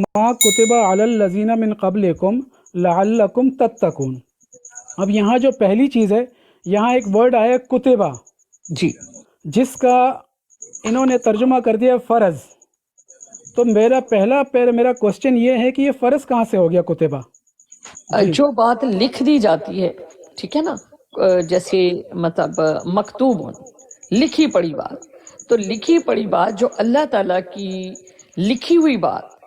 ما کتب علی الذین من قبلکم لعلکم تتقون. اب یہاں جو پہلی چیز ہے، یہاں ایک ورڈ آیا کتبہ، جی جس کا انہوں نے ترجمہ کر دیا فرض. تو میرا کوسچن یہ ہے کہ یہ فرض کہاں سے ہو گیا کتبہ؟ جی جو بات لکھ دی جاتی ہے، ٹھیک ہے نا، جیسے مطلب مکتوب لکھی پڑی بات، تو لکھی پڑی بات جو اللہ تعالیٰ کی لکھی ہوئی بات،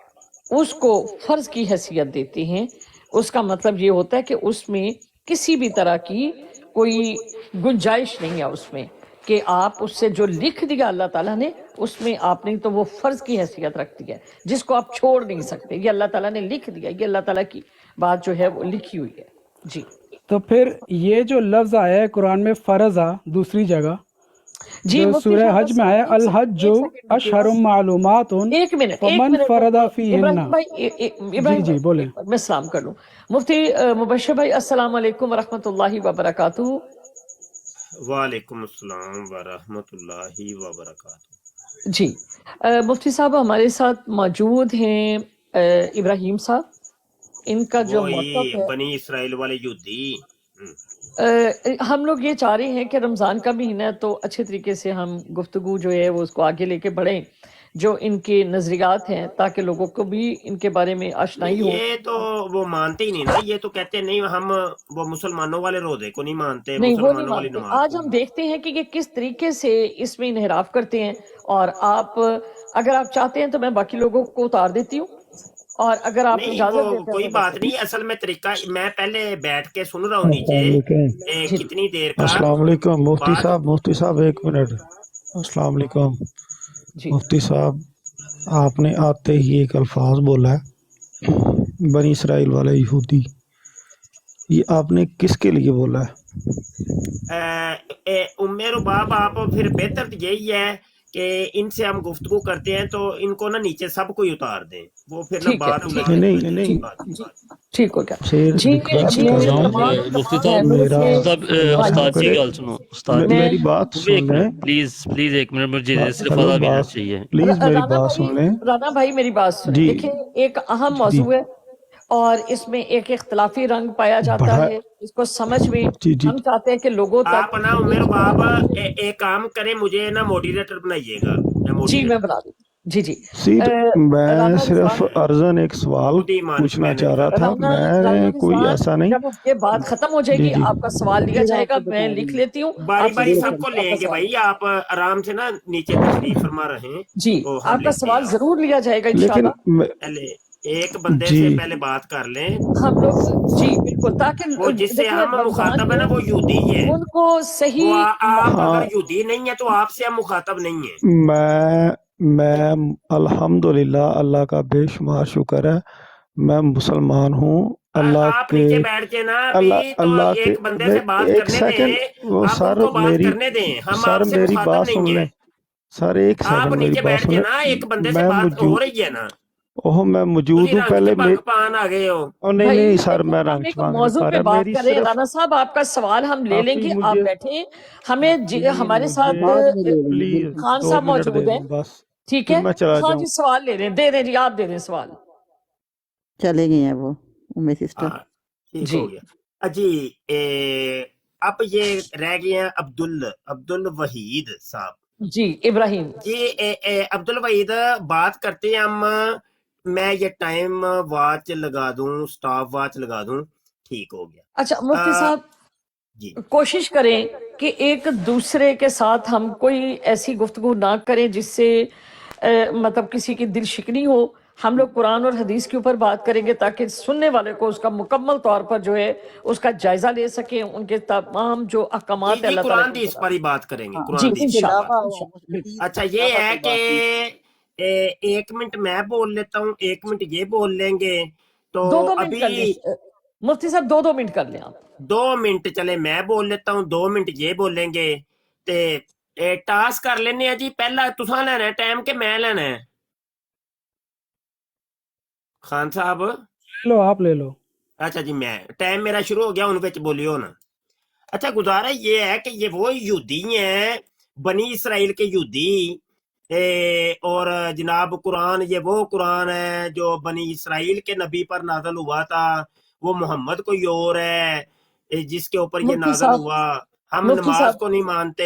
اس کو فرض کی حیثیت دیتے ہیں. اس کا مطلب یہ ہوتا ہے کہ اس میں کسی بھی طرح کی کوئی گنجائش نہیں ہے اس میں، کہ آپ اس سے جو لکھ دیا اللہ تعالیٰ نے، اس میں آپ نے تو وہ فرض کی حیثیت رکھتی ہے جس کو آپ چھوڑ نہیں سکتے. یہ اللہ تعالیٰ نے لکھ دیا، یہ اللہ تعالیٰ کی بات جو ہے وہ لکھی ہوئی ہے. جی تو پھر یہ جو لفظ آیا ہے قرآن میں فرضا دوسری جگہ، جی جو مفتی سورہ صاحب حج بس میں آیا ایک سیکنڈ الحج ایک سیکنڈ رکیے اشہر گا. معلومات ایک منٹ فمن فرض فیہن. ابراہیم بھائی جی ابراہیم جی بولیں. بھائی میں سلام کر لوں. مفتی مبشر بھائی السلام علیکم ورحمۃ اللہ وبرکاتہ. وعلیکم السلام ورحمۃ اللہ وبرکاتہ. جی مفتی صاحب ہمارے ساتھ موجود ہیں ابراہیم صاحب. ان کا جو موقف وہی ہے، بنی اسرائیل والے یہودی. ہم لوگ یہ چاہ رہے ہیں کہ رمضان کا مہینہ ہے تو اچھے طریقے سے ہم گفتگو جو ہے وہ اس کو آگے لے کے بڑھیں، جو ان کے نظریات ہیں، تاکہ لوگوں کو بھی ان کے بارے میں آشنائی نہیں ہو. یہ تو وہ مانتے ہی نہیں نا، یہ تو کہتے نہیں ہم وہ مسلمانوں والے روزے کو نہیں مانتے، نہیں وہ نہیں مسلمانوں والی مانتے. نماز آج کو ہم نہیں دیکھتے ہیں کہ یہ کس طریقے سے اس میں انحراف کرتے ہیں. اور آپ اگر آپ چاہتے ہیں تو میں باقی لوگوں کو اتار دیتی ہوں، اور اگر آپ نہیں اجازت وہ دیتے ہیں کوئی تو بات بس. نہیں. اصل میں طریقہ میں پہلے بیٹھ کے سن رہا ہوں نیچے السلام علیکم. جی کتنی دیر کا السلام علیکم بعد. مفتی صاحب ایک منٹ. السلام علیکم جی مفتی صاحب، آپ نے آتے ہی ایک الفاظ بولا ہے بنی اسرائیل والا یہودی، یہ آپ نے کس کے لیے بولا ہے؟ میرے باپ آپ پھر بہتر یہی ہے کہ ان سے ہم گفتگو کرتے ہیں تو ان کو نا نیچے سب کو ہی اتار دیں، وہ پھر نہ ٹھیک ہے، بات ٹھیک الجھتی ہے، نہیں رہتی نہیں، جی ٹھیک ہو گیا. شیر جی ریکویسٹ میرے کر رہا سلام تمام ہوں، مفتی ہیں صاحب. میرے میرا سے صاحب اللہ بھائیوں معاف استاد جی کرے، گل سنو استاد جی. میں میری بات وہ ایک سن لیں. منٹ پلیز ایک منٹ مجھے صرف ہلو، آدھا منٹ بات چاہیے. پلیز میری رانا بات بھائی، سن لیں. رانا بھائی میری بات سنیں. جی دیکھیں ایک اہم جی موضوع ہے اور اس میں ایک اختلافی رنگ پایا جاتا بڑا ہے. اس کو سمجھ میں جی جی ہم چاہتے ہیں کہ لوگوں تک آپ نا میرے باپ ایک کام کریں، مجھے نا موڈیریٹر بنائیے گا. میں جی میں موڈیریٹر بتا دوں. جی جی سیٹ. میں رانا صرف رضوان، ارزن ایک سوال خود ہی پوچھنا میں نے چاہ رہا نکالا. تھا، رانا میں کوئی رضوان، ایسا نہیں. جب یہ بات ختم ہو جائے جی گی جی آپ کا سوال لیا جائے گا. میں لکھ لیتی ہوں، باری آپ باری لکھ سب کو لیجیے آپ لیں کا گے سوال. بھائی، آپ آرام سے نا نیچے تشریف فرما رہے ہیں جی تو ہم آپ کا لیتے ہیں. سوال آپ ضرور لیا جائے گا لیکن انشاءاللہ. پہلے ایک بندے جی سے پہلے بات کر لیں، ہم لوگ جی بالکل، وہ تاکہ جس سے دیکھیں ہم رمضان مخاطب ہے نا میں وہ یہودی ہی ہے. ان کو وہ صحیح آپ ہاں، اگر یہودی نہیں ہے تو آپ سے ہم مخاطب نہیں ہیں. میں الحمدللہ اللہ کا بے شمار شکر ہے، میں مسلمان ہوں. اللہ آپ کے نیچے بیٹھ کے نا اللہ ابھی تو اللہ کے ایک بندے سے بات ایک کرنے سیکنڈ. دیں، وہ آپ ان سر کو بات میری کرنے دیں، ہم سر آپ سے میری مخاطب بات نہیں سن لیں. ہیں. سر ایک آپ سیکنڈ میری نیچے بات بیٹھ سن کے لیں. نا ایک بندے سے میں بات ہو رہی ہے نا، میں موجود تسی ہوں. رنگ پہلے چ بھنگ پان آ گئے ہو. نہیں بھائی نہیں سر، دیکھیں میں ہم رنگ ایک چمانگ نہیں موضوع پا پہ رہا. بات میری کریں. صرف رانا صاحب آپ کا سوال ہم لے آپ لیں ہی گے، آپ مجھے بیٹھیں. ہمیں ہمارے ساتھ پلیز خان 2 صاحب منٹ دے موجود ہیں، دیں بس، ٹھیک پھر ہے. میں چلا ہاں جاؤں. جی سوال لے لیں، دے دیں جی، آپ دے دیں سوال. چلے گئے ہیں وہ سسٹر. ہاں ٹھیک جی ہو گیا جی. اب یہ رہ گئے ہیں عبد الوحید صاحب. جی ابراہیم. جی عبد الوحید بات کرتے ہیں ہم. میں یہ ٹائم واچ لگا دوں، سٹاپ واچ لگا دوں، ٹھیک ہو گیا. اچھا مفتی صاحب جی کوشش کریں کہ ایک دوسرے کے ساتھ ہم کوئی ایسی گفتگو نہ کریں جس سے مطلب کسی کی دل شکنی ہو. ہم لوگ قرآن اور حدیث کے اوپر بات کریں گے تاکہ سننے والے کو اس کا مکمل طور پر جو ہے اس کا جائزہ لے سکیں، ان کے تمام جو جی احکامات ہیں جی اللہ تعالیٰ قرآن کے حدیث پر ہی مطابق. بات کریں گے، جی قرآن حدیث پر ہی انشاءاللہ بات. انشاءاللہ. اچھا یہ ہے کہ 1 منٹ میں بول لیتا ہوں، 1 منٹ یہ بول لیں گے تو 2 منٹ کر لیں ابھی مفتی صاحب، 2 منٹ کر لیں آپ. 2 منٹ چلے میں بول لیتا ہوں، 2 منٹ یہ بولیں گے. تے ٹاس کر لینے ہیں جی. پہلا تساں لینا ہے ٹائم کہ میں لینا ہے؟ خان صاحب لے لو، آپ لے لو. اچھا جی، میں ٹائم میرا شروع ہو گیا، ان وچ بولیو نا. اچھا گزارا یہ ہے کہ یہ وہ یہودی ہیں، بنی اسرائیل کے یہودی اور جناب قرآن یہ وہ قرآن ہے جو بنی اسرائیل کے نبی پر نازل ہوا تھا، وہ محمد کوئی اور ہے جس کے اوپر یہ مفتی نازل صاحب، ہوا. ہم مفتی نماز صاحب، کو نہیں مانتے.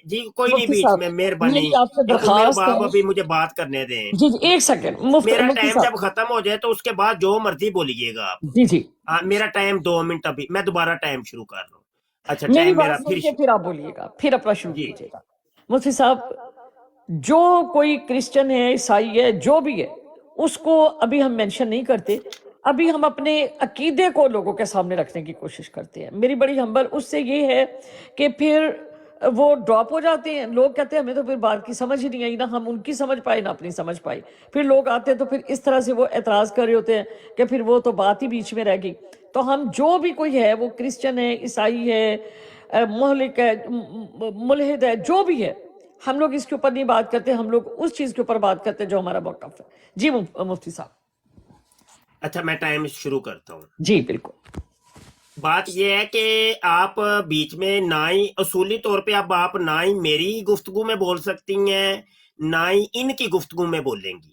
جی کوئی نہیں، مفتی بیچ صاحب میں مہربانی میری آپ سے امیر درخواست باب ہے. ابھی مجھے بات کرنے دیں. جی جی ایک سیکنڈ میرا مفتی ٹائم صاحب. جب ختم ہو جائے تو اس کے بعد جو مرضی بولیے گا آپ. جی جی میرا ٹائم 2 منٹ، ابھی میں دوبارہ ٹائم شروع کر رہا ہوں. اچھا میری ٹائم میرا بات سن پھر کے پھر آپ بولیے گا، پھر اپنا شروع جی کیجیے گا. مفتی صاحب، جو کوئی کرسچن ہے، عیسائی ہے، جو بھی ہے، اس کو ابھی ہم مینشن نہیں کرتے. ابھی ہم اپنے عقیدے کو لوگوں کے سامنے رکھنے کی کوشش کرتے ہیں. میری بڑی ہمبل اس سے یہ ہے کہ پھر وہ ڈراپ ہو جاتے ہیں. لوگ کہتے ہیں ہمیں تو پھر بات کی سمجھ ہی نہیں آئی، نہ ہم ان کی سمجھ پائے نہ اپنی سمجھ پائی. پھر لوگ آتے ہیں تو پھر اس طرح سے وہ اعتراض کر رہے ہوتے ہیں کہ پھر وہ تو بات ہی بیچ میں رہ گئی. تو ہم جو بھی کوئی ہے، وہ کرسچن ہے، عیسائی ہے، مہلک ہے، ملحد ہے، جو بھی ہے، ہم لوگ اس کے اوپر نہیں بات کرتے. ہم لوگ اس چیز کے اوپر بات کرتے جو ہمارا موقف ہے. جی مفتی صاحب. اچھا میں ٹائم شروع کرتا ہوں. جی بالکل. بات یہ ہے کہ آپ بیچ میں نہ ہی اصولی طور پہ اب آپ نہ ہی میری گفتگو میں بول سکتی ہیں، نہ ہی ان کی گفتگو میں بولیں گی.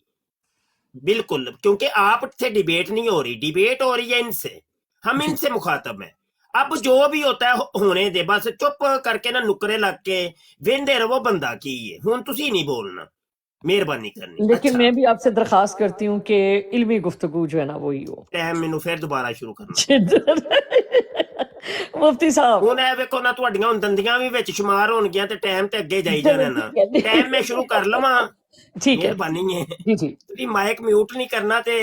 بالکل، کیونکہ آپ سے ڈیبیٹ نہیں ہو رہی، ڈیبیٹ ہو رہی ہے ان سے. ہم ان سے مخاطب ہیں. اب جو بھی ہوتا ہے ہونے دے، بس چپ کر کے نہ نکرے لگ کے ویندے رہو بندہ کی ہے. ہوں تسی نہیں بولنا، مہربانی کرنی. لیکن اچھا میں بھی آپ سے درخواست کرتی ہوں کہ علمی گفتگو جو ہے نا وہی ہو. ٹائم مینوں پھر دوبارہ شروع کرنا. مفتی صاحب ہوں اے ویکھو نا، تہاڈیاں ہن دندیاں وی وچ شمار ہون گیاں تے ٹائم تے اگے جائی جانا نا. ٹائم میں شروع کر لواں، ٹھیک ہے. مہربانی ہے. جی جی تسی مائک میوٹ نہیں کرنا تے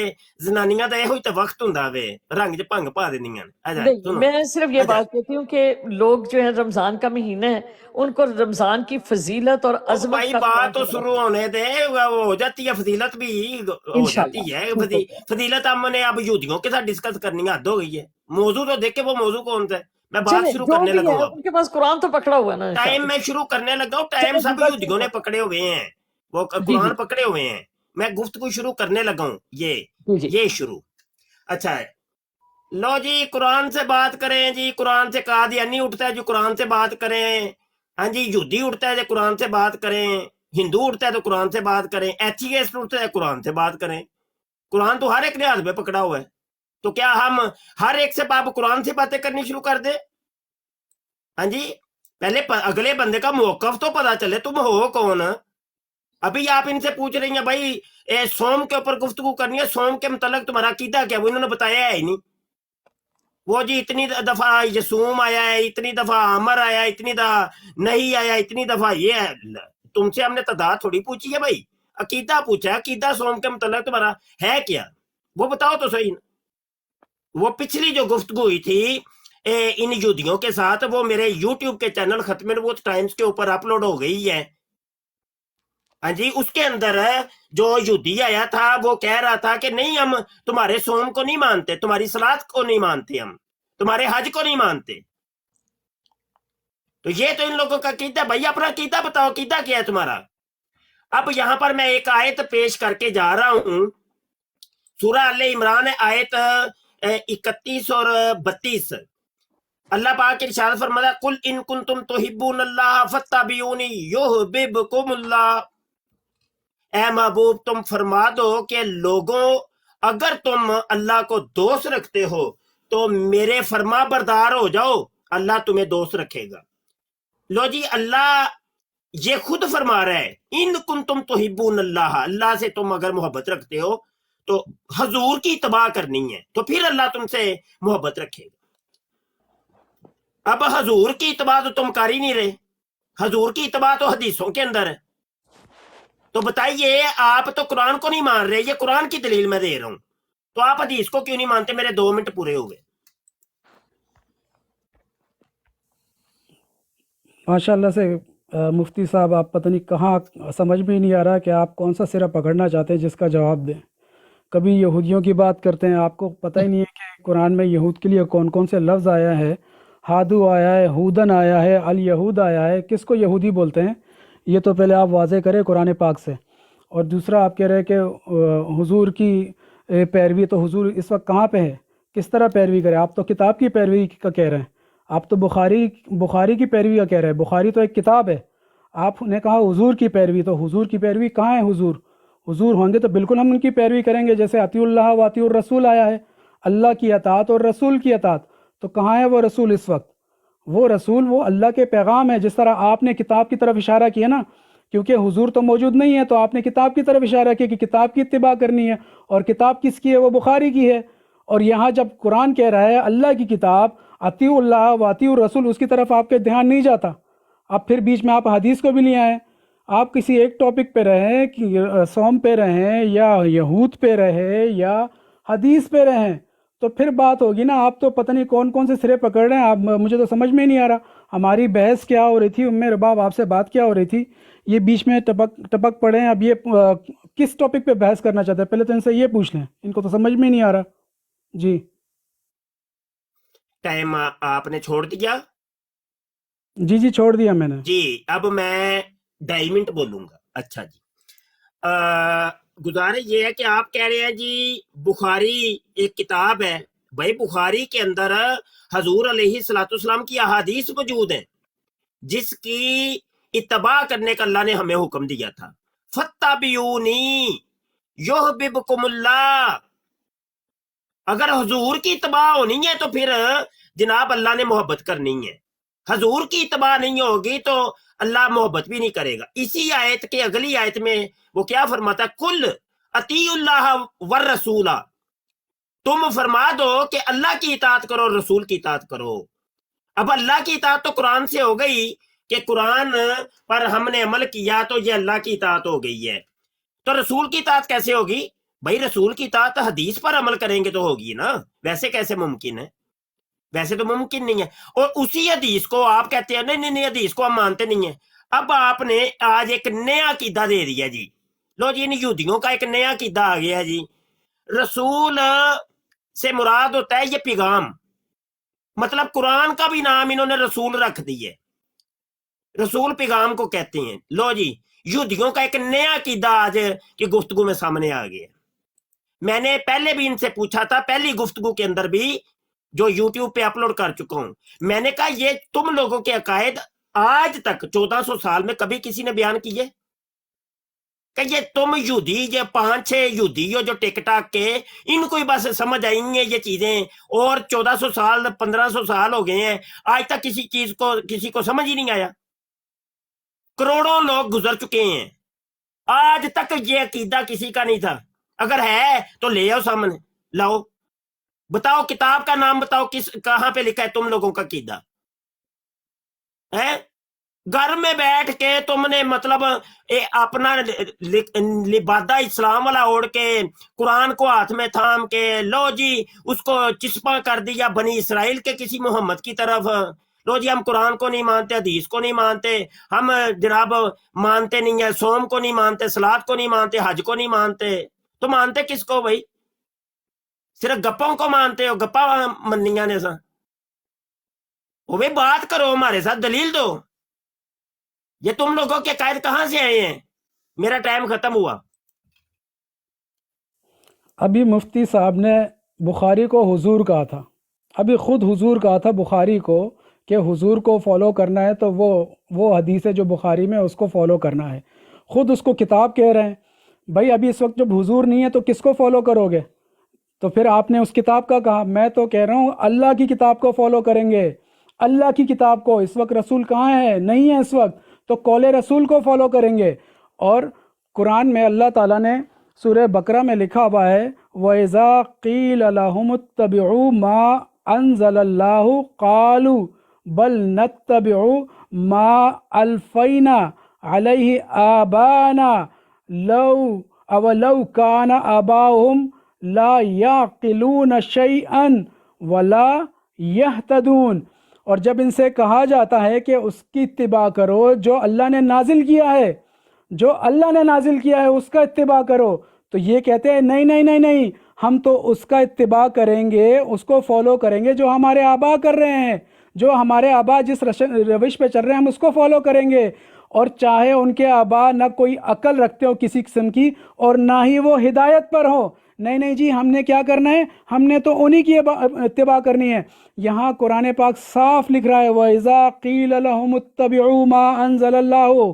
زنانیاں دا ایہو ہی تے وقت ہوندا وے، رنگ چ بھنگ پا دینیاں. اچھا نہیں، سنو، میں صرف یہ اچھا بات کہتی ہوں کہ لوگ جو ہے رمضان کا مہینہ ہے، ان کو رمضان کی فضیلت اور او عظمت بھائی کا بات قرآن تو سے پتہ شروع ہونے دے، وہ ہو جاتی ہے فضیلت بھی ہو جاتی انشاءاللہ ہے. ٹھیک ہو گیا. فضیلت ہم نے اب یہودیوں کے ساتھ ڈسکس کرنی حد ہو گئی ہے. موضوع تو دیکھ کے وہ موضوع کون سا ہے. میں بات چلیں شروع جو کرنے بھی لگا ہے ہوں. اب ان کے پاس قرآن تو پکڑا ہوا ہے نا ٹائم انشاءاللہ. میں شروع کرنے لگا ہوں. ٹائم چلیں سب جزاک یہودیوں نے اللہ. پکڑے ہوئے ہیں، وہ جی جی قرآن پکڑے ہوئے ہیں. میں گفتگو شروع کرنے لگا ہوں. جی جی یہ شروع. اچھا ہے، لو جی قرآن سے بات کریں. جی قرآن سے قادیانی اٹھتا ہے جو قرآن سے بات کریں. ہاں جی یہودی اٹھتا ہے جو قرآن سے بات کریں. ہندو اٹھتا ہے تو قرآن سے بات کریں. ایتھیسٹ اٹھتا ہے قرآن سے بات کریں. قرآن تو ہر ایک نے ہاتھ میں پکڑا ہوا ہے. تو کیا ہم ہر ایک سے آپ قرآن سے باتیں کرنی شروع کر دیں؟ ہاں جی، پہلے اگلے بندے کا موقف تو پتا چلے تم ہو کون. ابھی آپ ان سے پوچھ رہی ہیں بھائی سوم کے اوپر گفتگو کرنی ہے، سوم کے متعلق تمہارا عقیدہ کیا؟ وہ انہوں نے بتایا ہے ہی نہیں. وہ جی اتنی دفعہ یسوم آیا ہے، اتنی دفعہ عمر آیا، اتنی دفعہ نہیں آیا، اتنی دفعہ یہ ہے. تم سے ہم نے تعداد تھوڑی پوچھی ہے بھائی، عقیدہ پوچھا ہے. عقیدہ سوم کے متعلق تمہارا ہے کیا؟ وہ بتاؤ تو صحیح. وہ پچھلی جو گفتگو ہوئی تھی ان یہودیوں کے ساتھ، وہ میرے یوٹیوب کے چینل ختم نبوت ٹائمز کے اوپر اپلوڈ ہو گئی ہے. ہاں جی، اس کے اندر جو یہودی آیا تھا وہ کہہ رہا تھا کہ نہیں ہم تمہارے سوم کو نہیں مانتے، تمہاری صلات کو نہیں مانتے، ہم تمہارے حج کو نہیں مانتے. تو یہ تو ان لوگوں کا عقیدہ. بھائی اپنا عقیدہ بتاؤ، عقیدہ کیا ہے تمہارا؟ اب یہاں پر میں ایک آیت پیش کر کے جا رہا ہوں. سورہ آل عمران آیت 31 اور 32. اللہ پاک ارشاد فرماتا قل ان کنتم تحبون اللہ فاتبعونی یحببکم اللہ. اے محبوب تم فرما دو کہ لوگوں اگر تم اللہ کو دوست رکھتے ہو تو میرے فرما بردار ہو جاؤ، اللہ تمہیں دوست رکھے گا. لو جی، اللہ یہ خود فرما رہا ہے ان کنتم تحبون اللہ، اللہ سے تم اگر محبت رکھتے ہو تو حضور کی اتباع کرنی ہے تو پھر اللہ تم سے محبت رکھے گا. اب حضور کی اتباع تو تم کر ہی نہیں رہے. حضور کی اتباع تو حدیثوں کے اندر ہے. تو بتائیے، آپ تو قرآن کو نہیں مان رہے، یہ قرآن کی دلیل میں دے رہا ہوں، تو آپ حدیث کو کیوں نہیں مانتے؟ میرے 2 منٹ پورے ہو گئے. ماشاء اللہ سے مفتی صاحب آپ پتہ نہیں کہاں، سمجھ میں ہی نہیں آ رہا کہ آپ کون سا سرا پکڑنا چاہتے ہیں جس کا جواب دیں. کبھی یہودیوں کی بات کرتے ہیں، آپ کو پتہ ہی نہیں ہے کہ قرآن میں یہود کے لیے کون کون سے لفظ آیا ہے. ہادو آیا ہے، ہودن آیا ہے، الیہود آیا ہے. کس کو یہودی بولتے ہیں یہ تو پہلے آپ واضح کریں قرآن پاک سے. اور دوسرا آپ کہہ رہے ہیں کہ حضور کی پیروی، تو حضور اس وقت کہاں پہ ہے؟ کس طرح پیروی کرے؟ آپ تو کتاب کی پیروی کا کہہ رہے ہیں. آپ تو بخاری کی پیروی کا کہہ رہے ہیں. بخاری تو ایک کتاب ہے. آپ نے کہا حضور کی پیروی، تو حضور کی پیروی کہاں ہے؟ حضور ہوں گے تو بالکل ہم ان کی پیروی کریں گے، جیسے اطیع اللہ و اطیع الرسول آیا ہے، اللہ کی اطاعت اور رسول کی اطاعت. تو کہاں ہے وہ رسول اس وقت؟ وہ رسول وہ اللہ کے پیغام ہے. جس طرح آپ نے کتاب کی طرف اشارہ کیا نا، کیونکہ حضور تو موجود نہیں ہے تو آپ نے کتاب کی طرف اشارہ کیا کہ کتاب کی اتباع کرنی ہے. اور کتاب کس کی ہے؟ وہ بخاری کی ہے. اور یہاں جب قرآن کہہ رہا ہے اللہ کی کتاب اطیع اللہ و اطیع الرسول، اس کی طرف آپ کے دھیان نہیں جاتا. اب پھر بیچ میں آپ حدیث کو بھی لے آئیں. آپ کسی ایک ٹاپک پہ رہیں کہ صوم پہ رہیں یا یہود پہ رہے یا حدیث پہ رہیں تو پھر بات ہوگی نا. آپ تو پتہ نہیں کون کون سے سرے پکڑ رہے ہیں. آپ مجھے تو سمجھ میں نہیں آ رہا ہماری بحث کیا ہو رہی تھی. رباب آپ سے بات کیا ہو رہی تھی؟ یہ بیچ میں ٹپک پڑے ہیں. اب یہ کس ٹاپک پہ بحث کرنا چاہتے ہیں؟ پہلے تو ان سے یہ پوچھ لیں، ان کو تو سمجھ میں نہیں آ رہا. جی ٹائم آپ نے چھوڑ دیا؟ جی چھوڑ دیا میں نے. جی اب میں 2.5 منٹ بولوں گا. اچھا جی، گزارش یہ ہے کہ آپ کہہ رہے ہیں جی بخاری ایک کتاب ہے. بھائی بخاری کے اندر حضور علیہ الصلوۃ والسلام کی احادیث موجود ہیں جس کی اتباع کرنے کا اللہ نے ہمیں حکم دیا تھا. فَاتَّبِعُونِی یُحْبِبْکُمُ اللہ. اگر حضور کی اتباع ہونی ہے تو پھر جناب اللہ نے محبت کرنی ہے. حضور کی اتباع نہیں ہوگی تو اللہ محبت بھی نہیں کرے گا. اسی آیت کے اگلی آیت میں وہ کیا فرماتا ہے؟ کل اطیع اللہ والرسول. تم فرما دو کہ اللہ کی اطاعت کرو، رسول کی اطاعت کرو. اب اللہ کی اطاعت تو قرآن سے ہو گئی کہ قرآن پر ہم نے عمل کیا تو یہ اللہ کی اطاعت ہو گئی ہے. تو رسول کی اطاعت کیسے ہوگی؟ بھائی رسول کی اطاعت حدیث پر عمل کریں گے تو ہوگی نا. ویسے کیسے ممکن ہے؟ ویسے تو ممکن نہیں ہے. اور اسی حدیث کو آپ کہتے ہیں نہیں حدیث کو ہم مانتے نہیں ہیں. اب آپ نے آج ایک نیا عقیدہ دے دیا جی. لو جی ان یہودیوں کا ایک نیا عقیدہ آ گیا جی. رسول سے مراد ہوتا ہے یہ پیغام. مطلب قرآن کا بھی نام انہوں نے رسول رکھ دی ہے. رسول پیغام کو کہتے ہیں. لو جی یہودیوں کا ایک نیا عقیدہ آج کی گفتگو میں سامنے آ گیا. میں نے پہلے بھی ان سے پوچھا تھا، پہلی گفتگو کے اندر بھی جو یوٹیوب پہ اپلوڈ کر چکا ہوں. میں نے کہا یہ تم لوگوں کے عقائد آج تک 1400 سال میں کبھی کسی نے بیان کیے کہ یہ تم یہودی یہ 5-6 یہودی ہو جو ٹک ٹاک کے ان کو ہی بس سمجھ آئی ہیں یہ چیزیں، اور 1400 سال 1500 سال ہو گئے ہیں آج تک کسی کو سمجھ ہی نہیں آیا. کروڑوں لوگ گزر چکے ہیں، آج تک یہ عقیدہ کسی کا نہیں تھا. اگر ہے تو لے آؤ سامنے، لاؤ بتاؤ کتاب کا نام بتاؤ کہاں پہ لکھا ہے تم لوگوں کا عقیدہ ہے. گھر میں بیٹھ کے تم نے مطلب اپنا لبادہ اسلام والا اوڑھ کے قرآن کو ہاتھ میں تھام کے لو جی اس کو چسپاں کر دیا بنی اسرائیل کے کسی محمد کی طرف. لو جی ہم قرآن کو نہیں مانتے، حدیث کو نہیں مانتے، ہم جناب مانتے نہیں ہیں، صوم کو نہیں مانتے، صلات کو نہیں مانتے، حج کو نہیں مانتے. تو مانتے کس کو بھائی؟ صرف گپوں کو مانتے ہو، گپا منیا نے سا. وہ بھی بات کرو ہمارے ساتھ، دلیل دو. یہ تم لوگوں کے قائد کہاں سے آئے ہیں؟ میرا ٹائم ختم ہوا. ابھی مفتی صاحب نے بخاری کو حضور کہا تھا، ابھی خود حضور کہا تھا بخاری کو کہ حضور کو فالو کرنا ہے تو وہ حدیث ہے جو بخاری میں اس کو فالو کرنا ہے. خود اس کو کتاب کہہ رہے ہیں. بھائی ابھی اس وقت جب حضور نہیں ہے تو کس کو فالو کرو گے؟ تو پھر آپ نے اس کتاب کا کہا. میں تو کہہ رہا ہوں اللہ کی کتاب کو فالو کریں گے، اللہ کی کتاب کو. اس وقت رسول کہاں ہے؟ نہیں ہے اس وقت. تو قول رسول کو فالو کریں گے. اور قرآن میں اللہ تعالیٰ نے سورہ بقرہ میں لکھا ہوا ہے وَإِذَا قِيلَ لَهُمُ اتَّبِعُوا مَا أَنزَلَ اللَّهُ قَالُوا بَلْ نَتَّبِعُ مَا أَلْفَيْنَا عَلَيْهِ آبَانَا أَوَلَوْ كَانَ آبَاؤُهُمْ لَا يَعْقِلُونَ شَيْئًا وَلَا يَهْتَدُونَ. اور جب ان سے کہا جاتا ہے کہ اس کی اتباع کرو جو اللہ نے نازل کیا ہے، جو اللہ نے نازل کیا ہے اس کا اتباع کرو، تو یہ کہتے ہیں نہیں، ہم تو اس کا اتباع کریں گے، اس کو فالو کریں گے جو ہمارے آبا کر رہے ہیں، جو ہمارے آبا جس روش پہ چل رہے ہیں ہم اس کو فالو کریں گے. اور چاہے ان کے آبا نہ کوئی عقل رکھتے ہو کسی قسم کی اور نہ ہی وہ ہدایت پر ہو، نہیں جی ہم نے کیا کرنا ہے؟ ہم نے تو انہی کی اتباع کرنی ہے. یہاں قرآن پاک صاف لکھ رہا ہے وَإِذَا قِيلَ لَهُمُ اتَّبِعُوا مَا أَنزَلَ اللَّهُ.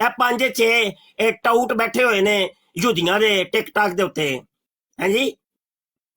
ਇਹ 5-6 ਟਾਊਟ ਬੈਠੇ ਹੋਏ ਨੇ ਯਹੂਦੀਆਂ ਦੇ ਟਿਕਟਾਕ ਦੇ ਉੱਤੇ, ਹਾਂਜੀ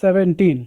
17।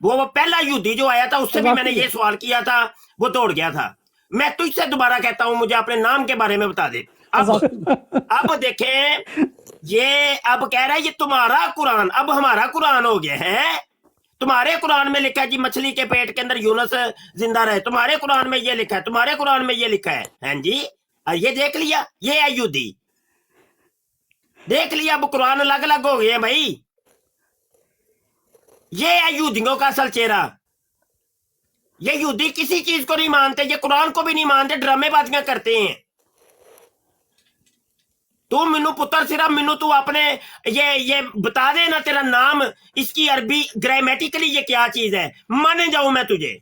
وہ پہلا یہودی جو آیا تھا اس سے بھی میں نے یہ سوال کیا تھا، وہ دوڑ گیا تھا. میں تجھ سے دوبارہ کہتا ہوں مجھے اپنے نام کے بارے میں بتا دے. اب دیکھیں یہ اب کہہ رہا ہے یہ تمہارا قرآن اب ہمارا قرآن ہو گیا ہے. تمہارے قرآن میں لکھا ہے جی مچھلی کے پیٹ کے اندر یونس زندہ رہے، تمہارے قرآن میں یہ لکھا ہے، تمہارے قرآن میں یہ لکھا ہے. ہاں جی یہ دیکھ لیا، یہ ہے یہودی. دیکھ لیا اب قرآن الگ الگ ہو گئے ہیں بھائی. یہ ہے یہودیوں کا اصل چہرہ. یہ یہودی کسی چیز کو نہیں مانتے، یہ قرآن کو بھی نہیں مانتے، ڈرامے بازیاں کرتے ہیں. تو مینو پتر صرف مینو تو اپنے یہ بتا دے نا تیرا نام، اس کی عربی گرامیٹیکلی یہ کیا چیز ہے، مان جاؤں میں تجھے.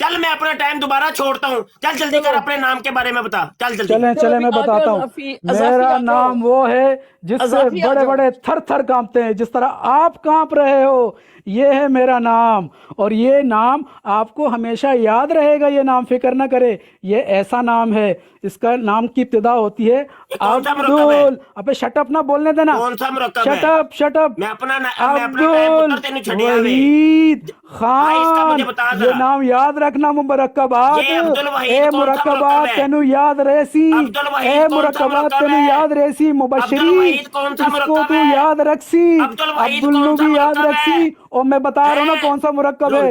چل میں اپنا ٹائم دوبارہ چھوڑتا ہوں، چل جلدی کر اپنے نام کے بارے میں بتا، چل جلدی. چلیں میں بتاتا ہوں. میرا نام وہ ہے جس سے بڑے بڑے تھر تھر کانپتے ہیں، جس طرح آپ کانپ رہے ہو. یہ ہے میرا نام، اور یہ نام آپ کو ہمیشہ یاد رہے گا. یہ نام فکر نہ کرے، یہ ایسا نام ہے، اس کا نام کی ابتدا ہوتی ہے عبدل. ابے شٹ اپ نہ بولنے دینا. کون سا مرکب ہے؟ Shut up. میں اپنا عبدل وحید خان. یہ نام یاد رکھنا. مرکبات اے مرکبات تینو یاد رہسی، اے مرکبات تینو یاد رہسی. مبشری اس کو تو یاد رکھسی، عبداللو بھی یاد رکھسی. اور میں بتا رہا ہوں نا کون سا مرکب ہے.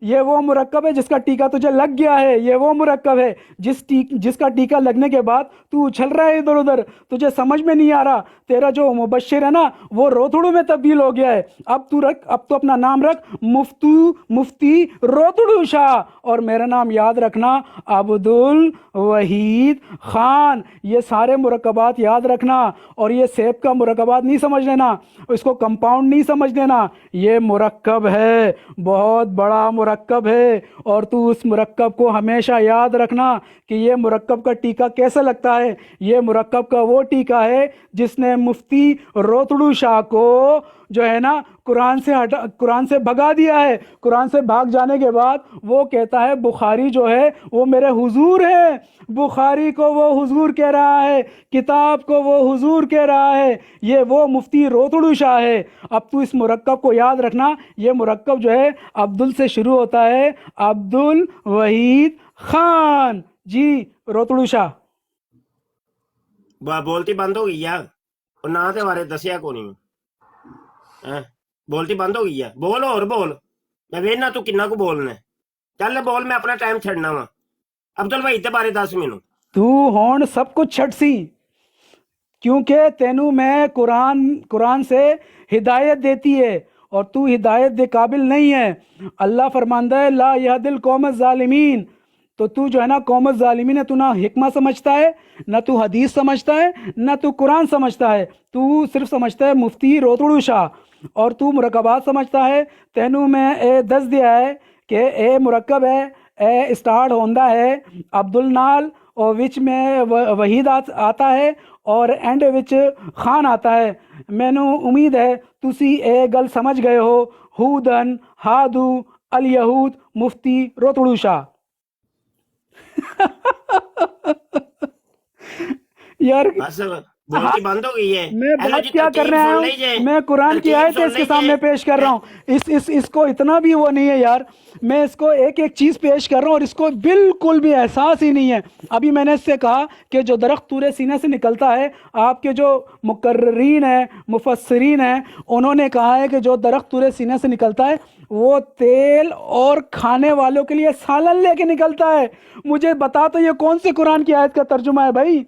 یہ وہ مرکب ہے جس کا ٹیکہ تجھے لگ گیا ہے. یہ وہ مرکب ہے جس کا ٹیکہ لگنے کے بعد تو اچھل رہا ہے ادھر ادھر، تجھے سمجھ میں نہیں آ رہا. تیرا جو مبشر ہے نا وہ روتڑو میں تبدیل ہو گیا ہے. اب تو اپنا نام رکھ مفتی روتڑو شاہ، اور میرا نام یاد رکھنا عبدل وحید خان. یہ سارے مرکبات یاد رکھنا، اور یہ سیب کا مرکبات نہیں سمجھ لینا، اس کو کمپاؤنڈ نہیں سمجھ لینا. یہ مرکب ہے، بہت بڑا مرکب ہے، اور تو اس مرکب کو ہمیشہ یاد رکھنا کہ یہ مرکب کا ٹیکہ کیسے لگتا ہے. یہ مرکب کا وہ ٹیکہ ہے جس نے مفتی روتڑو شاہ کو جو ہے نا قرآن سے بھگا دیا ہے. قرآن سے بھاگ جانے کے بعد وہ کہتا ہے بخاری جو ہے وہ میرے حضور ہے. بخاری کو وہ حضور کہہ رہا ہے، کتاب کو وہ حضور کہہ رہا ہے. یہ وہ مفتی روتڑو شاہ ہے. اب تو اس مرکب کو یاد رکھنا. یہ مرکب جو ہے عبدل سے شروع ہوتا ہے، عبدل وحید خان. جی روتڑو شاہ. بولتی بند ہو گئی ہے نہ تے بارے دسیا کو نہیں. بولتی بند ہو گئی ہے. بول اور بول، میں وینا تو کنا کو بولنا ہے. چل بول، میں اپنا ٹائم چھڑنا وا. عبدل وحید دے بارے دس مینوں. تو ہون سب کچھ چھٹ سی، کیونکہ تینوں میں قرآن سے ہدایت دیتی ہے، اور تو ہدایت دے قابل نہیں ہے. اللہ فرماندہ ہے لا یہد القوم الظالمین. تو جو ہے نا قوم الظالمین ہے. تو نہ حکمہ سمجھتا ہے، نہ تو حدیث سمجھتا ہے، نہ تو قرآن سمجھتا ہے. تو صرف سمجھتا ہے مفتی روتڑو شاہ، اور تو مرکبات سمجھتا ہے. تینوں میں اے دس دیا ہے کہ اے مرکب ہے، اے اسٹارٹ ہوندا ہے عبدل نال، اور وچ میں وحید آتا ہے، اور اینڈ وچ خان آتا ہے. مینوں امید ہے تسی اے گل سمجھ گئے ہو. ہودن ہادو الیہود مفتی روتڑو شاہ. یار بولتی بند ہو گئی ہے. میں بات کیا کر رہا ہوں، میں قرآن کی آیت اس کے سامنے پیش کر رہا ہوں. اس کو اتنا بھی وہ نہیں ہے یار. میں اس کو ایک ایک چیز پیش کر رہا ہوں، اور اس کو بالکل بھی احساس ہی نہیں ہے. ابھی میں نے اس سے کہا کہ جو درخت تورے سینے سے نکلتا ہے، آپ کے جو مقررین ہیں، مفسرین ہیں، انہوں نے کہا ہے کہ جو درخت تورے سینے سے نکلتا ہے وہ تیل اور کھانے والوں کے لیے سالن لے کے نکلتا ہے. مجھے بتا تو یہ کون سی قرآن کی آیت کا ترجمہ ہے بھائی؟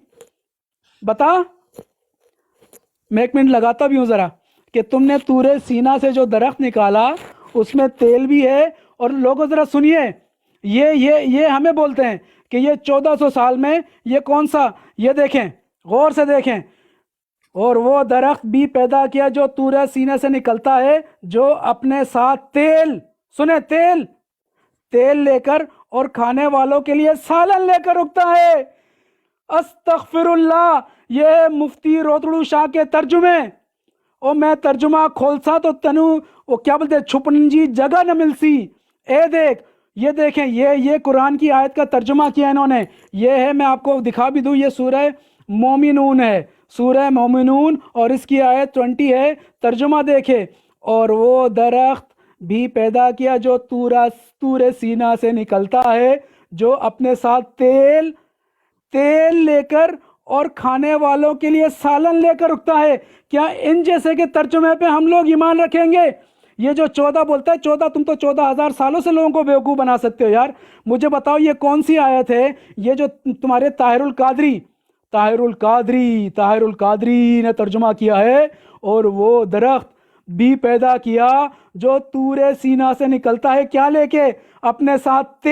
بتا. میں ایک منٹ لگاتا بھی ہوں ذرا کہ تم نے تورے سینہ سے جو درخت نکالا اس میں تیل بھی ہے. اور لوگوں ذرا سنیے، یہ ہمیں بولتے ہیں کہ یہ 1400 سال میں یہ کون سا، یہ دیکھیں غور سے دیکھیں. اور وہ درخت بھی پیدا کیا جو تورے سینے سے نکلتا ہے، جو اپنے ساتھ تیل، سنیں تیل لے کر اور کھانے والوں کے لیے سالن لے کر اگتا ہے. استغفر اللہ. یہ مفتی روتڑو شاہ کے ترجمے. اور میں ترجمہ کھولسا تو تنو وہ کیا بولتے چھپنجی جگہ نہ ملسی. اے دیکھ، یہ دیکھیں، یہ قرآن کی آیت کا ترجمہ کیا انہوں نے. یہ ہے، میں آپ کو دکھا بھی دوں، یہ سورہ مومنون ہے، سورہ مومنون، اور اس کی آیت 20 ہے. ترجمہ دیکھے. اور وہ درخت بھی پیدا کیا جو تور سینا سے نکلتا ہے، جو اپنے ساتھ تیل لے کر اور کھانے والوں کے لیے سالن لے کر رکتا ہے۔ کیا ان جیسے کے ترجمے پہ ہم لوگ ایمان رکھیں گے؟ یہ جو 14 بولتا ہے 14، تم تو 14,000 سالوں سے لوگوں کو بیوقوف بنا سکتے ہو یار۔ مجھے بتاؤ یہ کون سی آیت ہے؟ یہ جو تمہارے طاہر القادری نے ترجمہ کیا ہے، اور وہ درخت بھی پیدا کیا جو تور سینا سے نکلتا ہے، کیا لے کے؟ اپنے ساتھ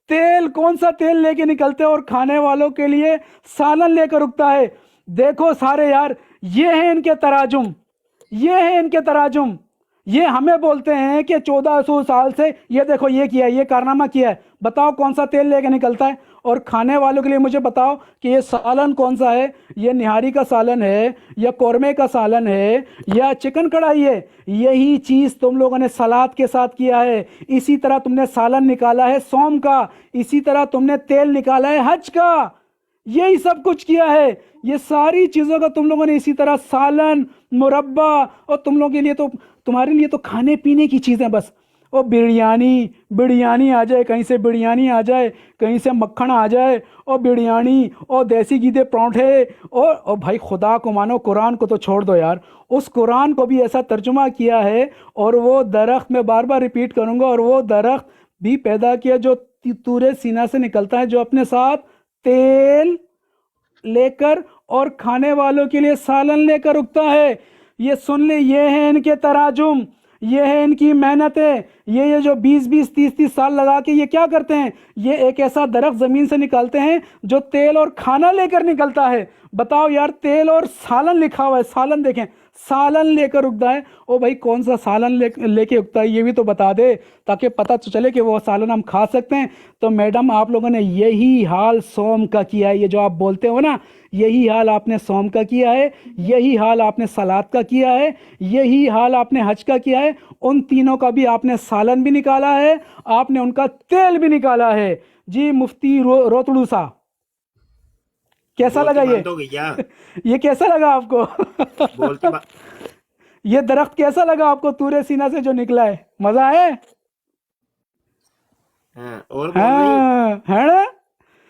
تیل کون سا تیل لے کے نکلتے، اور کھانے والوں کے لیے سالن لے کر رکتا ہے۔ دیکھو سارے یار، یہ ہیں ان کے تراجم، یہ ہمیں بولتے ہیں کہ 1400 سال سے یہ دیکھو یہ کیا ہے، یہ کارنامہ کیا ہے۔ بتاؤ کون سا تیل لے کے نکلتا ہے؟ اور کھانے والوں کے لیے مجھے بتاؤ کہ یہ سالن کون سا ہے؟ یہ نہاری کا سالن ہے یا قورمے کا سالن ہے یا چکن کڑھائی ہے؟ یہی چیز تم لوگوں نے سلاد کے ساتھ کیا ہے۔ اسی طرح تم نے سالن نکالا ہے صوم کا، اسی طرح تم نے تیل نکالا ہے حج کا، یہی سب کچھ کیا ہے۔ یہ ساری چیزوں کا تم لوگوں نے اسی طرح سالن، مربع، اور تم لوگوں کے لیے تو، تمہارے لیے تو کھانے پینے کی چیزیں بس، اور بریانی آ جائے، کہیں سے بریانی آ جائے، کہیں سے مکھن آ جائے، اور بریانی اور دیسی گیدے پرونٹھے، اور بھائی خدا کو مانو، قرآن کو تو چھوڑ دو یار، اس قرآن کو بھی ایسا ترجمہ کیا ہے، اور وہ درخت میں بار بار ریپیٹ کروں گا، اور وہ درخت بھی پیدا کیا جو تور سینا سے نکلتا ہے، جو اپنے ساتھ تیل لے کر اور کھانے والوں کے لیے سالن لے کر رکتا ہے۔ یہ سن لے، یہ ہیں ان کے تراجم، یہ ہے ان کی محنتیں، یہ جو 20 30 سال لگا کے یہ کیا کرتے ہیں؟ یہ ایک ایسا درخت زمین سے نکالتے ہیں جو تیل اور کھانا لے کر نکلتا ہے۔ بتاؤ یار، تیل اور سالن لکھا ہوا ہے، سالن دیکھیں، سالن لے کر اگتا ہے۔ او بھائی کون سا سالن لے کے اگتا ہے یہ بھی تو بتا دے، تاکہ پتہ چلے کہ وہ سالن ہم کھا سکتے ہیں۔ تو میڈم آپ لوگوں نے یہی حال صوم کا کیا ہے، یہ جو آپ بولتے ہو نا، یہی حال آپ نے صوم کا کیا ہے، یہی حال آپ نے سلاد کا کیا ہے، یہی حال آپ نے حج کا کیا ہے۔ ان تینوں کا بھی آپ نے سالن بھی نکالا ہے، آپ نے ان کا تیل بھی نکالا ہے۔ جی مفتی روتڑو صاحب، کیسا لگا بند ہو گیا یہ کیسا لگا آپ کو؟ بولتے یہ درخت کیسا لگا آپ کو تور سینا سے جو نکلا ہے؟ مزہ آئے؟ ہاں، اور بول رہی، ہے نا؟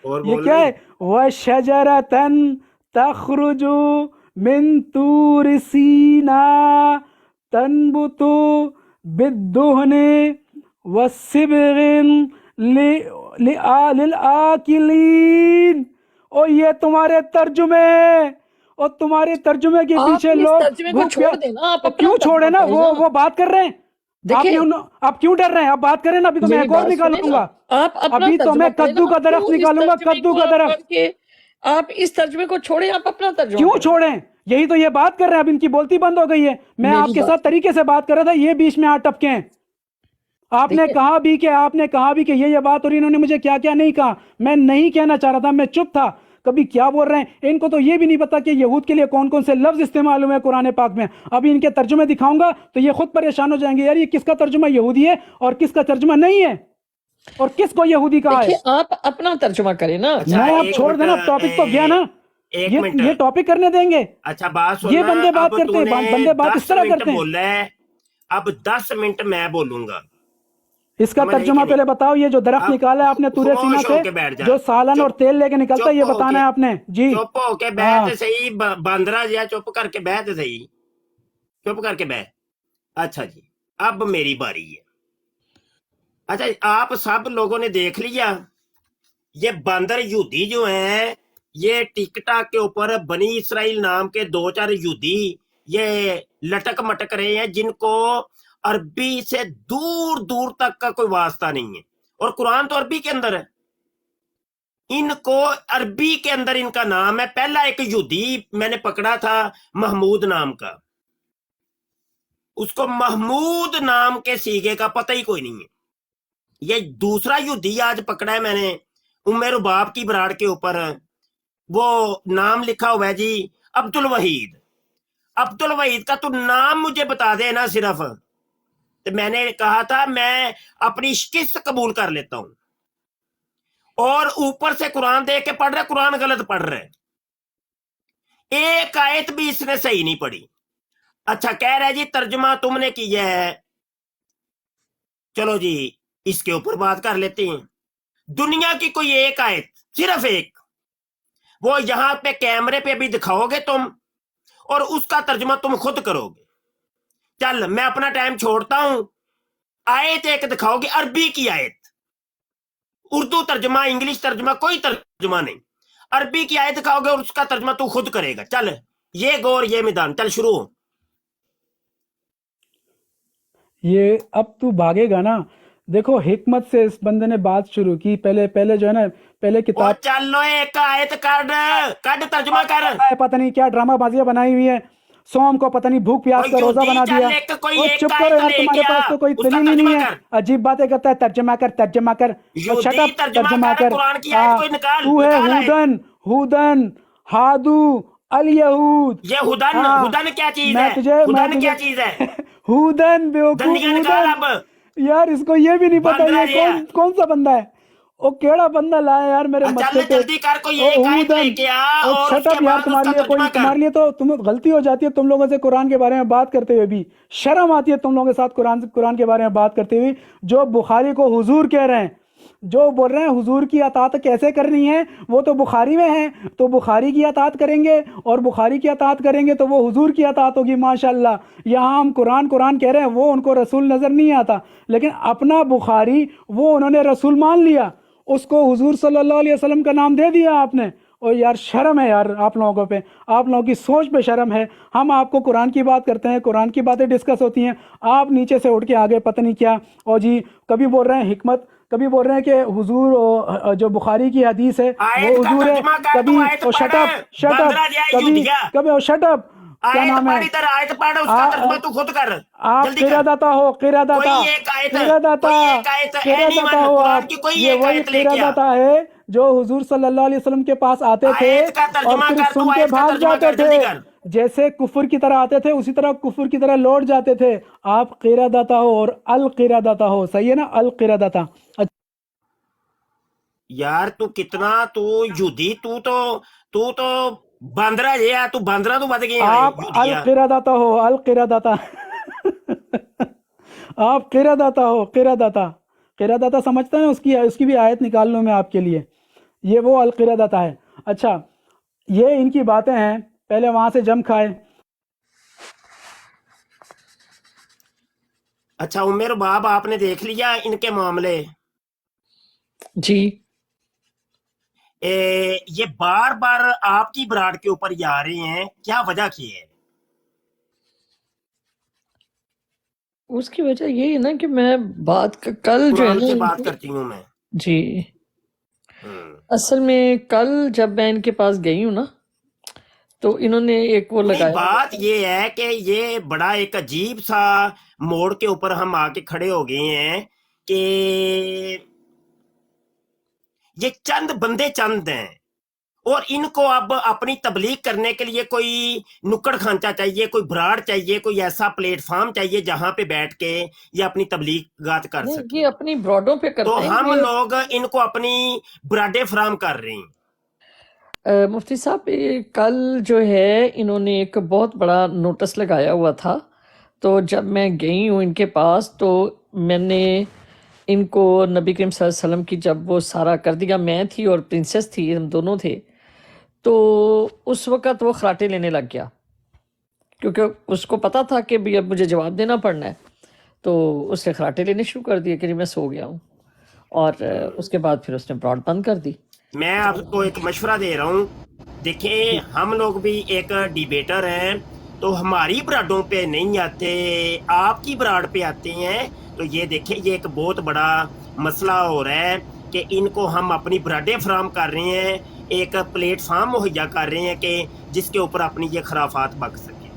اور یہ بول کیا رہی، ہے؟ وَشَجَرَةً تَخْرُجُ مِن طُورِ سِینَاءَ تَنبُتُ بِالدُّهْنِ وَالصِّبْغٍ لِلْآكِلِينَ۔ اور یہ تمہارے ترجمے ہیں، اور تمہارے ترجمے کے آپ پیچھے اس لوگ ترجمے کو چھوڑ دیں نا، آپ اپنا کیوں چھوڑے نا؟ ترجمہ کریں نا۔ وہ بات کر رہے ہیں، دیکھیں، آپ کیوں ڈر رہے ہیں؟ آپ بات کریں نا، ابھی تو میں میری ایک اور بات نکالوں سنیں گا، نا، آپ اپنا ابھی تو ترجمہ میں کریں نا۔ کدو کا آپ درخت کیوں اس نکالوں گا، ترجمے کدو کو کا آپ درخت۔ پڑھ کے، آپ اس ترجمے کو چھوڑیں، آپ اپنا ترجمہ کیوں کریں۔ چھوڑیں؟ یہی تو یہ بات کر رہے ہیں، اب ان کی بولتی بند ہو گئی ہے۔ میں میری آپ کے بات ساتھ طریقے سے بات کر رہا تھا، یہ بیچ میں آ ٹپکے ہیں۔ آپ نے دیکھیں، کہا بھی کہ یہ بات، اور انہوں نے مجھے کیا کیا نہیں کہا۔ میں نہیں کہنا چاہ رہا تھا، میں چپ تھا۔ کبھی کیا بول رہے ہیں، ان کو تو یہ بھی نہیں پتا کہ یہود کے لیے کون کون سے لفظ استعمال ہوئے ہیں قرآن پاک میں۔ ابھی ان کے ترجمے دکھاؤں گا تو یہ خود پریشان ہو جائیں گے، یار یہ کس کا ترجمہ یہودی ہے اور کس کا ترجمہ نہیں ہے، اور کس کو یہودی کہا ہے۔ دیکھیں، آپ اپنا ترجمہ کریں نا۔ اچھا میں اب ایک چھوڑ منٹ، دینا، ٹاپک تو گیا نا، ایک منٹ، یہ ٹاپک کرنے دیں گے؟ اچھا بات یہ سننا، بندے بات اب کرتے تو ہیں، نے بندے بات اس 10 طرح منٹ کرتے ہیں۔ بولا ہے، اب 10 منٹ میں بولوں گا، اس کا سمجھ رہی ترجمہ کہ نہیں؟ پہلے بتاؤ، یہ جو درخت اب نکالا ہے آپ نے تور سینا خاموش سے، ہو کے بیٹھ جا، جو سالن اور تیل لے کے نکلتا ہے، یہ چپ ہو بتانا کے، ہے آپ نے۔ جی چپ ہو کے ہاں، بیٹھ صحیح، باندرا جیا چپ کر کے بیٹھ صحیح، چپ کر کے بیٹھ۔ اچھا جی، اب میری باری ہے۔ اچھا آپ سب لوگوں نے دیکھ لیا، یہ باندر یہودی جو ہیں، یہ ٹک ٹاک کے اوپر بنی اسرائیل نام کے 2 4 یہودی یہ لٹک مٹک رہے ہیں، جن کو عربی سے دور دور تک کا کوئی واسطہ نہیں ہے، اور قرآن تو عربی کے اندر ہے۔ ان کو عربی کے اندر ان کا نام ہے۔ پہلا ایک یہودی میں نے پکڑا تھا محمود نام کا، اس کو محمود نام کے سیگے کا پتہ ہی کوئی نہیں ہے۔ یہ دوسرا یہودی آج پکڑا ہے میں نے، ام رباب کی براڑ کے اوپر، وہ نام لکھا ہوا ہے جی عبد الوحید۔ عبد الوحید کا تو نام مجھے بتا دے نا صرف، تو میں نے کہا تھا میں اپنی شکست قبول کر لیتا ہوں، اور اوپر سے قرآن دیکھ کے پڑھ رہے، قرآن غلط پڑھ رہے، ایک آیت بھی اس نے صحیح نہیں پڑھی۔ اچھا کہہ رہا ہے جی ترجمہ تم نے کیا ہے، چلو جی اس کے اوپر بات کر لیتے ہیں. دنیا کی کوئی ایک آیت، صرف ایک، وہ یہاں پہ کیمرے پہ بھی دکھاؤ گے تم اور اس کا ترجمہ تم خود کرو گے. چل میں اپنا ٹائم چھوڑتا ہوں. آیت ایک دکھاؤ گے، عربی کی آیت، اردو ترجمہ، انگلش ترجمہ، کوئی ترجمہ نہیں. عربی کی آیت دکھاؤ گے اور اس کا ترجمہ تو خود کرے گا. چل یہ گور یہ میدان، چل شروع ہو. یہ اب تو بھاگے گا نا. دیکھو حکمت سے اس بندے نے بات شروع کی. پہلے جو ہے نا، پہلے او کتاب چلو ایک آیت کڈ ترجمہ کر. پتہ نہیں کیا ڈرامہ بازیاں بنائی ہوئی ہیں. سوم کو پتہ نہیں بھوک پیاس کا روزہ بنا دیا. او چپ کرو یار، تمہارے پاس تو کوئی دلیل ہی نہیں ہے. عجیب باتیں کرتا ہے. ترجمہ کر شٹ اپ، ترجمہ کر. تو ہے ہودن ہادو الیہود. یہ ہدن کیا چیز ہے؟ ہدن کیا چیز ہے؟ ہودن دندگیاں نکال اب. یار اس کو یہ بھی نہیں پتا بندرا یہ کون سا بندہ ہے. او کیڑا بندہ لایا یار میرے چل مسئلے پہ. جلدی کر، کوئی ایک آیت لے کے آ اور شٹ اس کے اپ یار. بعد اس کا ترجمہ کر. تمہارے لیے تو تمہیں غلطی ہو جاتی ہے تم لوگوں سے قرآن کے بارے میں بات کرتے ہوئے بھی. شرم آتی ہے تم لوگوں کے ساتھ قرآن کے بارے میں بات کرتے ہوئے. جو بخاری کو حضور کہہ رہے ہیں، جو بول رہے ہیں حضور کی اطاعت کیسے کرنی ہے، وہ تو بخاری میں ہے. تو بخاری کی اطاعت کریں گے اور بخاری کی اطاعت کریں گے تو وہ حضور کی اطاعت ہوگی. ماشاءاللہ یہاں ہم قرآن کہہ رہے ہیں، وہ ان کو رسول نظر نہیں آتا، لیکن اپنا بخاری وہ انہوں نے رسول مان لیا، اس کو حضور صلی اللہ علیہ وسلم کا نام دے دیا آپ نے. اور یار شرم ہے یار آپ لوگوں پہ، آپ لوگوں کی سوچ پہ شرم ہے. ہم آپ کو قرآن کی بات کرتے ہیں، قرآن کی باتیں ڈسکس ہوتی ہیں، آپ نیچے سے اٹھ کے آگے پتہ نہیں کیا. اور جی کبھی بول رہے ہیں حکمت، کبھی بول رہے ہیں کہ حضور جو بخاری کی حدیث ہے وہ حضور ہے. کبھی شٹ اپ کبھی شٹ اپ کیا نام ہے. آپ قراداتا ہو، قراداتا ہو آپ. یہ وہی قراداتا ہے جو حضور صلی اللہ علیہ وسلم کے پاس آتے تھے اور پھر سن کے بھاگ جاتے تھے. جیسے کفر کی طرح آتے تھے اسی طرح کفر کی طرح لوٹ جاتے تھے. آپ قراداتا ہو اور القراداتا ہو. صحیح ہے نا، القراداتا. یار تو کتنا تو یہودی، تو باندرا ہے. تو باندرا تو بد گیا. آپ القراداتا ہو، القراداتا. آپ قراداتا ہو، قراداتا سمجھتے ہیں. اس کی بھی آیت نکال لوں میں آپ کے لیے. یہ وہ القراداتا ہے. اچھا یہ ان کی باتیں ہیں. پہلے وہاں سے جم کھائے. اچھا عمر باب آپ نے دیکھ لیا ان کے معاملے. جی یہ بار بار آپ کی براڈ کے اوپر یہ آ رہے ہیں، کیا وجہ کی ہے؟ اس کی وجہ یہی ہے نا کہ میں بات کل جو ہے قرآن سے نا بات کرتی ہوں میں. جی اصل میں کل جب میں ان کے پاس گئی ہوں نا تو انہوں نے ایک وہ نہیں، لگایا. بات یہ ہے کہ یہ بڑا ایک عجیب سا موڑ کے اوپر ہم آ کے کھڑے ہو گئے ہیں کہ یہ چند بندے چند ہیں اور ان کو اب اپنی تبلیغ کرنے کے لیے کوئی نکڑ کھانچا چاہیے، کوئی براڈ چاہیے، کوئی ایسا پلیٹ فارم چاہیے جہاں پہ بیٹھ کے یہ اپنی تبلیغات کر نہیں، سکیں. یہ اپنی براڈوں پہ تو کرتے ہیں. ہم لوگ ان کو اپنی براڈیں فراہم کر رہے ہیں. مفتی صاحب کل جو ہے انہوں نے ایک بہت بڑا نوٹس لگایا ہوا تھا. تو جب میں گئی ہوں ان کے پاس تو میں نے ان کو نبی کریم صلی اللہ علیہ وسلم کی جب وہ سارا کر دیا، میں تھی اور پرنسس تھی، ہم دونوں تھے. تو اس وقت وہ خراٹے لینے لگ گیا کیونکہ اس کو پتا تھا کہ بھی اب مجھے جواب دینا پڑنا ہے. تو اس نے خراٹے لینے شروع کر دیے کہ میں سو گیا ہوں، اور اس کے بعد پھر اس نے براڈ بند کر دی. میں آپ کو ایک مشورہ دے رہا ہوں. دیکھیں ہم لوگ بھی ایک ڈیبیٹر ہیں، تو ہماری براڈوں پہ نہیں آتے، آپ کی براڈ پہ آتے ہیں. تو یہ دیکھیں یہ ایک بہت بڑا مسئلہ ہو رہا ہے کہ ان کو ہم اپنی براڈیں فراہم کر رہے ہیں، ایک پلیٹ فارم مہیا کر رہے ہیں کہ جس کے اوپر اپنی یہ خرافات بک سکیں.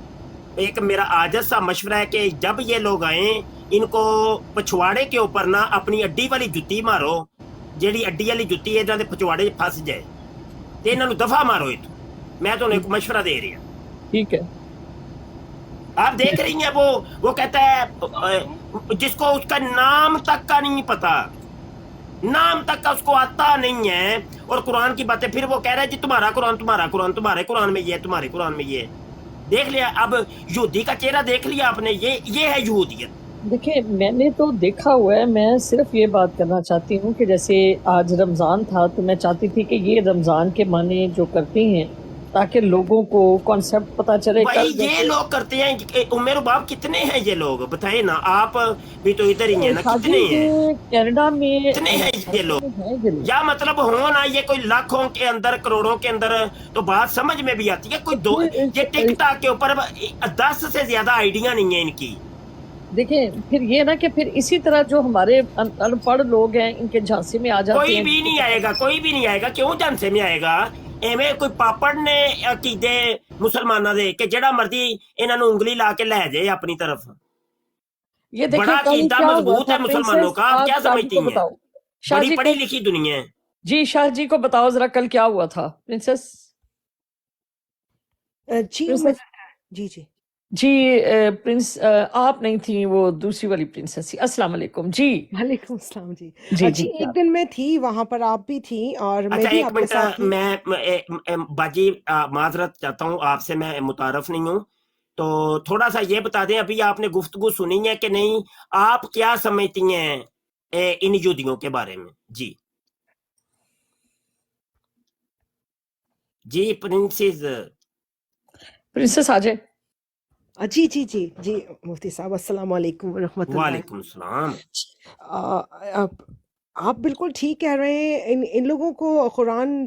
ایک میرا عاجز سا مشورہ ہے کہ جب یہ لوگ آئیں ان کو پچھواڑے کے اوپر نہ اپنی اڈی والی جتی مارو، جیڑی اڈی والی جتی ہے جہاں پچھواڑے پھنس جائے تو انہوں نے دفعہ مارو. میں تو ایک مشورہ دے رہی ہوں. ٹھیک ہے، آپ دیکھ رہی ہیں وہ کہتا ہے جس کو اس کا نام تک کا نہیں پتا، نام تک کا اس کو آتا نہیں ہے، اور قرآن کی باتیں پھر وہ کہہ رہا ہے جی تمہارا قرآن تمہارے قرآن میں یہ، تمہارے قرآن میں یہ. دیکھ لیا اب یہودی کا چہرہ دیکھ لیا آپ نے. یہ ہے یہودیت. دیکھیں میں نے تو دیکھا ہوا ہے، میں صرف یہ بات کرنا چاہتی ہوں کہ جیسے آج رمضان تھا تو میں چاہتی تھی کہ یہ رمضان کے معنی جو کرتے ہیں تاکہ لوگوں کو کانسیپٹ پتہ چلے. بھائی کل یہ جیسے لوگ کرتے ہیں. عمر باپ کتنے ہیں یہ لوگ بتائیں نا، آپ بھی تو ادھر ہی ہیں نا، شاہ کتنے جی ہیں یہ کینیڈا میں کتنے ہیں یہ لوگ؟ ہیں یہ لوگ. یا مطلب ہو نا یہ کوئی لاکھوں کے اندر کروڑوں کے اندر تو بات سمجھ میں بھی آتی ہے. کوئی دو یہ ٹک ٹاک کے اوپر 10 سے زیادہ آئیڈیا نہیں ہے ان کی. دیکھیں پھر یہ نا کہ پھر اسی طرح جو ہمارے ان پڑھ لوگ ہیں ان کے جھانسے میں آ جاتے کوئی ہیں. بھی نہیں آئے گا، کوئی بھی نہیں آئے گا. کیوں جھانسے میں آئے گا؟ ایویں کوئی پاپڑ نے عقیدے مسلمانوں دے کہ جڑا مرضی انہاں نوں انگلی لا کے لے جائے اپنی طرف. یہ دیکھیں بڑا کل عقیدہ کیا ہوا مضبوط تھا ہے مسلمانوں پرنسس، کا. آپ کیا شاہ جی سمجھتی کو ہیں؟ بتاؤ. شاہ بڑی جی پڑھی کو لکھی دنیا ہے. جی شاہ جی کو بتاؤ ذرا کل کیا ہوا تھا پرنسس. جی پرنسس جی جی جی پرنس آپ نہیں تھیں، وہ دوسری والی پرنسس تھی. السلام علیکم. جی وعلیکم السلام. جی جی جی ایک دن میں تھی وہاں پر، آپ بھی تھیں اور میں اچھا بھی ایک آپ کے منٹ، ساتھ تھی. میں باجی معذرت چاہتا ہوں آپ سے، میں متعارف نہیں ہوں، تو تھوڑا سا یہ بتا دیں ابھی آپ نے گفتگو سنی ہے کہ نہیں، آپ کیا سمجھتی ہیں ان یہودیوں کے بارے میں؟ جی جی پرنسس آ جائے. جی جی جی جی مفتی صاحب السلام علیکم ورحمۃ اللہ. وعلیکم السلام. آپ بالکل ٹھیک کہہ رہے ہیں. ان لوگوں کو قرآن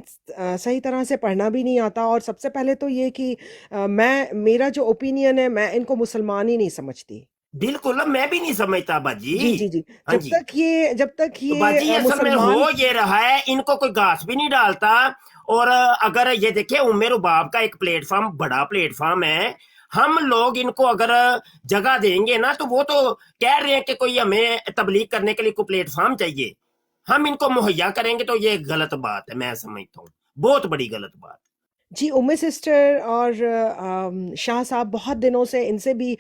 صحیح طرح سے پڑھنا بھی نہیں آتا، اور سب سے پہلے تو یہ کہ میرا جو اوپینین ہے، میں ان کو مسلمان ہی نہیں سمجھتی. بالکل میں بھی نہیں سمجھتا باجی. جی جی جی ہاں جی جب تک تو باجی یہ اصل میں ہو مسلمان. یہ رہا ہے، ان کو کوئی گھاس بھی نہیں ڈالتا. اور اگر یہ دیکھیں عمر باپ کا ایک پلیٹ فارم، بڑا پلیٹ فارم ہے، ہم لوگ ان کو اگر جگہ دیں گے نا تو وہ تو کہہ رہے ہیں کہ کوئی ہمیں تبلیغ کرنے کے لیے کوئی پلیٹ فارم چاہیے، ہم ان کو مہیا کریں گے تو یہ غلط بات ہے. میں سمجھتا ہوں بہت بڑی غلط بات. جی ام سسٹر اور شاہ صاحب بہت دنوں سے ان سے بھی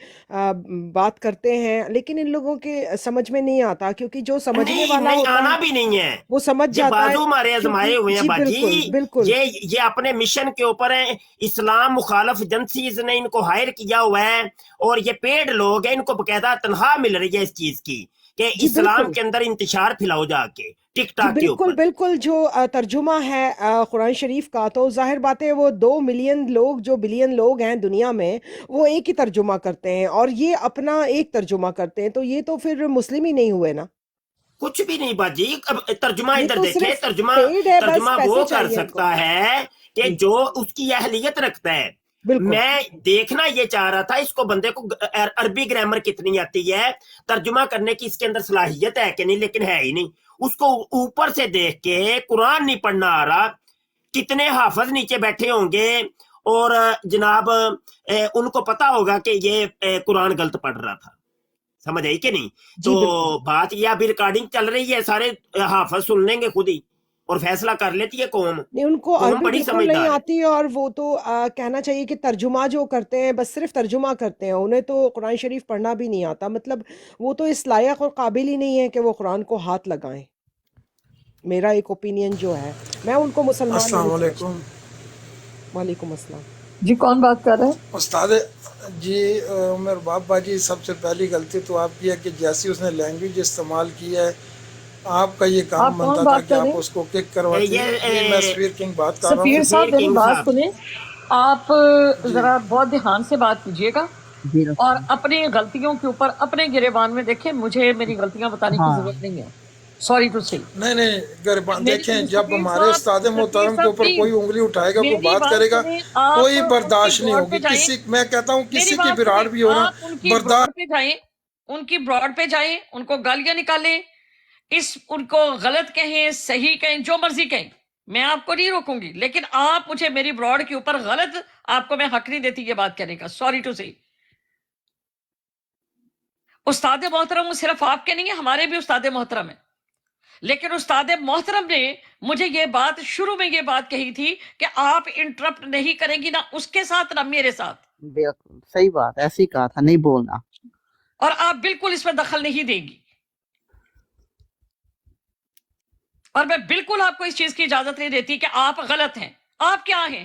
بات کرتے ہیں، لیکن ان لوگوں کے سمجھ میں نہیں آتا، کیونکہ جو سمجھنے نہیں والا نہیں ہوتا آنا ہے بھی نہیں ہے. وہ سمجھ یہ جاتا ہے. بازو ہمارے کیونکہ آزمائے ہوئے ہیں جی باجی. بالکل بالکل یہ اپنے مشن کے اوپر ہیں. اسلام مخالف ایجنسیز نے ان کو ہائر کیا ہوا ہے، اور یہ پیڈ لوگ ہیں، ان کو باقاعدہ تنخواہ مل رہی ہے اس چیز کی کہ جی اسلام بالکل کے اندر انتشار پھیلاؤ جا کے ٹک جی ٹاک کے بالکل اوپر. بالکل. جو ترجمہ ہے قرآن شریف کا، تو ظاہر بات ہے وہ 2 ملین لوگ، جو بلین لوگ ہیں دنیا میں، وہ ایک ہی ترجمہ کرتے ہیں، اور یہ اپنا ایک ترجمہ کرتے ہیں، تو یہ تو پھر مسلم ہی نہیں ہوئے نا. کچھ بھی نہیں باجی. اب ترجمہ یہ ادھر تو دیکھیں، صرف پیڈ ہے، بس وہ پیسے کر چاہیے ان کو. سکتا ہے کہ جی جو اس کی اہلیت رکھتا ہے. بالکل میں دیکھنا یہ چاہ رہا تھا اس کو، بندے کو عربی گرامر کتنی آتی ہے، ترجمہ کرنے کی اس کے اندر صلاحیت ہے کہ نہیں، لیکن ہے ہی نہیں. اس کو اوپر سے دیکھ کے قرآن نہیں پڑھنا آ رہا. کتنے حافظ نیچے بیٹھے ہوں گے اور جناب ان کو پتا ہوگا کہ یہ قرآن غلط پڑھ رہا تھا. سمجھ آئی کہ نہیں؟ تو جی بالکل. بات یہ ابھی ریکارڈنگ چل رہی ہے، سارے حافظ سن لیں گے خود ہی اور فیصلہ کر لیتی ہے قوم. نہیں، ان کو قوم عربی بڑی بالکل نہیں سمجھدار ہے. آتی، اور وہ تو کہنا چاہیے کہ ترجمہ جو کرتے ہیں بس صرف ترجمہ کرتے ہیں، انہیں تو قرآن شریف پڑھنا بھی نہیں آتا. مطلب وہ تو اس لائق اور قابل ہی نہیں ہے کہ وہ قرآن کو ہاتھ لگائیں. میرا ایک اوپینین جو ہے، میں ان کو مسلمان السلام نہیں سمجھتی. علیکم وعلیکم السلام. جی کون بات کر رہے ہیں؟ استاد جی. عمر باپا جی، سب سے پہلی غلطی تو آپ کی ہے کہ جیسی اس نے لینگویج استعمال کی ہے، آپ کا یہ کام آپ کون بنتا تھا بات کہ کر رہے آپ ہیں؟ اس کو کک کرواتی. جی میں یہ سفیر کنگ بات کر رہا ہوں. سفیر صاحب سفیر میری کنگ بات صاحب، سنیں. آپ جی ذرا بہت دھیان سے بات کیجیے گا، اور بالکل. اپنی غلطیوں کے اوپر اپنے گریبان میں دیکھیں. مجھے میری غلطیاں بتانے کی ہاں ضرورت نہیں ہے. سوری ٹو سی. نہیں نہیں، گربان دیکھیں، جب سفیر ہمارے صاحب، استاد سفیر محترم کے صاحب اوپر پلیز کوئی انگلی اٹھائے گا، کوئی میری بات بات کرے گا، سنیں. آپ کوئی ان کی برداشت نہیں براڈ پہ ہوگی. جائیں. کسی، میں کہتا ہوں میری کسی کی بات سنیں. براڈ بھی ہو نا، آپ ان کی برداشت. براڈ پہ جائیں، ان کی براڈ پہ جائیں، ان کو گالیاں نکالیں، ان کو غلط کہیں، صحیح کہیں، جو مرضی کہیں، میں آپ کو نہیں روکوں گی. لیکن آپ مجھے میری براڈ کے اوپر غلط، آپ کو میں حق نہیں دیتی یہ بات کرنے کا. سوری ٹو سی. استاد محترم صرف آپ کے نہیں ہیں، ہمارے بھی استاد محترم ہیں. لیکن استاد محترم نے مجھے یہ بات شروع میں یہ بات کہی تھی کہ آپ انٹرپٹ نہیں کریں گی، نہ اس کے ساتھ نہ میرے ساتھ، بالکل صحیح بات، ایسے ہی کہا تھا، نہیں بولنا. اور آپ بالکل اس میں دخل نہیں دیں گی. اور میں بالکل آپ کو اس چیز کی اجازت نہیں دیتی کہ آپ غلط ہیں. آپ کیا ہیں؟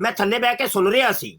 ਮੈਂ ਥੱਲੇ ਬਹਿ ਕੇ ਸੁਣ ਰਿਹਾ ਸੀ,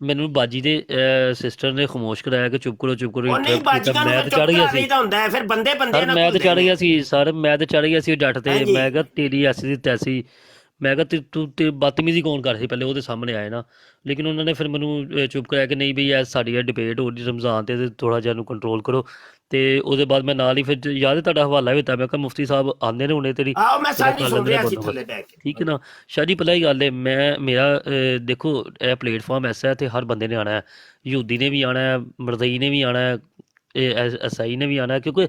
ਮੈਨੂੰ ਬਾਜੀ ਦੇ ਸਿਸਟਰ ਨੇ ਖਾਮੋਸ਼ ਕਰਾਇਆ ਕਿ ਚੁੱਪ ਕਰੋ ਉਹ ਨਹੀਂ ਇੰਟਰਪਟ ਕੀਤਾ, ਬਾਜੀਆਂ ਨੂੰ ਮੈਂ ਫਿਰ ਤੇ ਚੁੱਪ ਚੜ ਗਿਆ ਕਰਾ ਸੀ ਲਈਦਾ ਹੁੰਦਾ ਹੈ, ਫਿਰ ਬੰਦੇ ਬੰਦੇ ਸਰ, ਨਾਲ ਮੈਂ ਤੇ ਘੁਲਦੇ ਚੜ ਨੇ। ਗਿਆ ਸੀ ਸਰ, ਮੈਂ ਤੇ ਚੜ ਗਿਆ ਸੀ ਜੱਟ ਤੇ, ਹਾਂਜੀ ਮੈਂ ਕਿਹਾ ਤੇਰੀ ਐਸੀ ਦੀ ਤੈਸੀ, ਮੈਂ ਕਿਹਾ ਤੂੰ ਤੇ ਬਦਤਮੀਜ਼ੀ ਕੌਣ ਕਰ ਰਹੀ, ਪਹਿਲੇ ਉਹਦੇ ਸਾਹਮਣੇ ਆਏ ਨਾ, ਲੇਕਿਨ ਉਹਨਾਂ ਨੇ ਫਿਰ ਮੈਨੂੰ ਚੁੱਪ ਕਰਾਇਆ ਕਿ ਨਹੀਂ ਬਈ ਇਹ ਸਾਡੀ ਇਹ ਡਿਬੇਟ ਹੋ ਰਹੀ ਰਮਜ਼ਾਨ ਤੇ ਥੋੜਾ ਜਿਹਾ ਨੂੰ ਕੰਟਰੋਲ ਕਰੋ, ਤੇ ਉਹਦੇ ਬਾਅਦ ਮੈਂ ਨਾਲ ਹੀ ਫਿਰ ਯਾਦ ਹੈ ਤੁਹਾਡਾ ਹਵਾਲਾ ਵੀ ਦਿੱਤਾ, ਮੈਂ ਕਿਹਾ ਮੁਫਤੀ ਸਾਹਿਬ ਆਉਂਦੇ ਨੇ ਹੁਣੇ ਤੇਰੀ ਆਓ ਮੈਂ ਤੇਰਾ ਸਾਰੀ ਕਰ ਸੁਣ ਲੈਂਦੇ ਨੇ ਰਿਹਾ ਸੀ ਬੰਦੋਬਸਤ, ਥੱਲੇ ਬਹਿ ਕੇ। ਠੀਕ ਹੈ ਨਾ। ਸ਼ਾਹ ਜੀ ਪਹਿਲਾਂ ਹੀ ਗੱਲ ਹੈ, ਮੇਰਾ ਦੇਖੋ ਇਹ ਪਲੇਟਫਾਰਮ ਐਸਾ ਹੈ ਤੇ ਹਰ ਬੰਦੇ ਨੇ ਆਣਾ ਹੈ, ਯਹੂਦੀ ਨੇ ਵੀ ਆਣਾ ਹੈ, ਮਰਦਈ ਨੇ ਵੀ ਆਣਾ ਹੈ, ਐਸਆਈ ਨੇ ਵੀ ਆਣਾ ਹੈ, ਕਿਉਂਕਿ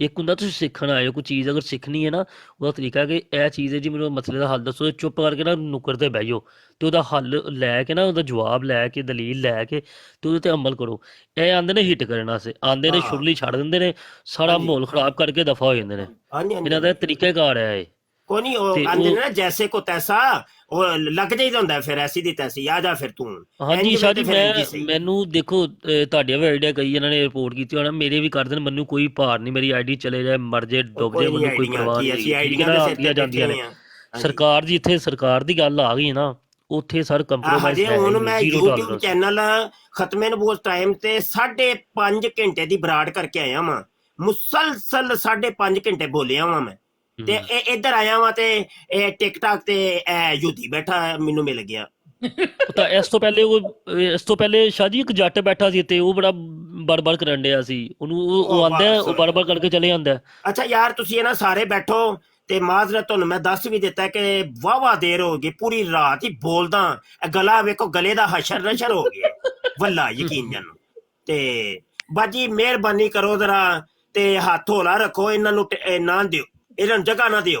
ਇੱਕ ਹੁੰਦਾ ਤੁਸੀਂ ਸਿੱਖਣ ਆਏ ਹੋ ਕੋਈ ਚੀਜ਼, ਅਗਰ ਸਿੱਖਣੀ ਹੈ ਨਾ ਉਹਦਾ ਤਰੀਕਾ ਹੈ ਕਿ ਇਹ ਚੀਜ਼ ਹੈ ਜੀ, ਮੈਨੂੰ ਮਸਲੇ ਦਾ ਹੱਲ ਦੱਸੋ, ਚੁੱਪ ਕਰਕੇ ਨਾ ਨੁੱਕਰ ਤੇ ਬਹਿ ਜਾਓ ਤੇ ਉਹਦਾ ਹੱਲ ਲੈ ਕੇ ਨਾ, ਉਹਦਾ ਜਵਾਬ ਲੈ ਕੇ, ਦਲੀਲ ਲੈ ਕੇ ਤੇ ਉਹਦੇ ਤੇ ਅਮਲ ਕਰੋ। ਇਹ ਆਂਦੇ ਨੇ ਹਿੱਟ ਕਰਨ ਵਾਸਤੇ, ਆਂਦੇ ਨੇ ਹਾਂ ਸ਼ੁਰਲੀ ਛੱਡ ਦਿੰਦੇ ਨੇ, ਸਾਰਾ ਹਾਂਜੀ ਮਾਹੌਲ ਖਰਾਬ ਕਰਕੇ ਦਫਾ ਹੋ ਜਾਂਦੇ ਨੇ, ਹਾਂਜੀ ਹਾਂਜੀ ਇਹਨਾਂ ਦਾ ਹਾਂਜੀ ਤਰੀਕਾਕਾਰ ਹੈ ਇਹ। ਕੋਈ ਨਹੀਂ, ਉਹ ਤੇ ਆਂਦੇ ਨੇ ਉਹ ਨਾ ਜੈਸੇ ਕੋ ਤੈਸਾ, ਉਹ ਲੱਗ ਜਾਈਦਾ ਹੁੰਦਾ ਫਿਰ ਐਸੀ ਦੀ ਤੈਸੀ, ਆ ਜਾ ਫਿਰ ਤੂੰ ਹਾਂਜੀ ਇੰਜ ਸ਼ਾਹ ਵੇ ਜੀ, ਤੇ ਫਿਰ ਇੰਜ ਹੀ ਮੈਂ ਸਹੀ। ਮੈਨੂੰ ਦੇਖੋ ਤੁਹਾਡੀਆਂ ਵੀ ਆਈਡੀਆ ਕਈ ਇਹਨਾਂ ਨੇ ਰਿਪੋਰਟ ਕੀਤੀ ਹੋਣਾ, ਮੇਰੇ ਵੀ ਕਰ ਦੇਣ, ਮੈਨੂੰ ਕੋਈ ਭਾਰ ਨਹੀਂ, ਮੇਰੀ ਆਈਡੀ ਚਲੇ ਜਾਏ, ਮਰ ਜਾਏ, ਉਹ ਡੁੱਬ ਕੋਈ ਜਾਏ, ਨਹੀਂ ਮੈਨੂੰ ਕੋਈ ਆਈਡੀਆਂ ਪਰਵਾਹ ਕੀ, ਨਹੀਂ ਅਸੀਂ ਹੈਗੀ, ਠੀਕ ਹੈ ਆਈਡੀਆਂ ਨਾ, ਦੇ ਸਿਰ ਤੇ ਆਉਂਦੀਆਂ ਬੈਠੇ ਜਾਂਦੀਆਂ ਨੇ। ਹੋਏ ਆ। ਹਾਂਜੀ ਸਰਕਾਰ ਜੀ, ਇੱਥੇ ਸਰਕਾਰ ਦੀ ਗੱਲ ਆ ਗਈ ਨਾ, ਉੱਥੇ ਸਰ ਕੰਪਰੋਮਾਈਜ਼ ਹਜੇ ਹੈ ਹੀ ਹੁਣ ਨਹੀਂ, ਮੈਂ ਜ਼ੀਰੋ YouTube ਟੋਲਰੈਂਸ। ਚੈਨਲ ਖਤਮੇ ਨਬੂਵਤ ਟਾਈਮ ਤੇ 5.5 ਘੰਟੇ ਦੀ ਬਰਾਡ ਕਰਕੇ ਆਇਆ ਵਾਂ, ਮੁਸਲਸਲ 5.5 ਘੰਟੇ ਬੋਲਿਆ ਵਾਂ ਮੈਂ, ਤੇ ਇਹ ਇੱਧਰ ਆਇਆ ਵਾਂ ਤੇ ਇਹ ਟਿਕਟਾਕ ਤੇ ਇਹ ਯੂਦੀ ਬੈਠਾ ਮੈਨੂੰ ਮਿਲ ਗਿਆ। ਤਾਂ ਇਸ ਤੋਂ ਪਹਿਲੇ ਸ਼ਾਹ ਜੀ ਇੱਕ ਜੱਟ ਬੈਠਾ ਸੀ ਤੇ ਉਹ ਬੜਾ ਬੜਬੜ ਕਰਨ ਡਿਆ ਸੀ, ਉਹਨੂੰ ਉਹ ਆਂਦਾ ਹੈ, ਉਹ ਬੜਬੜ ਕਰਕੇ ਚਲੇ ਜਾਂਦਾ ਹੈ। ਅੱਛਾ ਯਾਰ ਤੁਸੀਂ ਇਹ ਨਾ ਸਾਰੇ ਬੈਠੋ, ਤੇ ਮਾਜ਼ਰਤ ਤੁਹਾਨੂੰ ਮੈਂ ਦੱਸ ਵੀ ਦਿੱਤਾ ਕਿ ਵਾਵਾ ਦੇਰ ਹੋ ਗਈ, ਪੂਰੀ ਰਾਤ ਹੀ ਬੋਲਦਾ, ਇਹ ਗਲਾ ਵੇਖੋ, ਗਲੇ ਦਾ ਹਸ਼ਰ ਨਸ਼ਰ ਹੋ ਗਿਆ ਵੱਲਾ ਯਕੀਨ ਜਾਨੋ। ਤੇ ਬਾਜੀ ਮਿਹਰਬਾਨੀ ਕਰੋ ਜ਼ਰਾ, ਤੇ ਹੱਥ ਹੌਲਾ ਰੱਖੋ, ਇਹਨਾਂ ਨੂੰ ਨਾ ਦਿਓ, ਇਹਨਾਂ ਨੂੰ ਜਗ੍ਹਾ ਨਾ ਦਿਓ,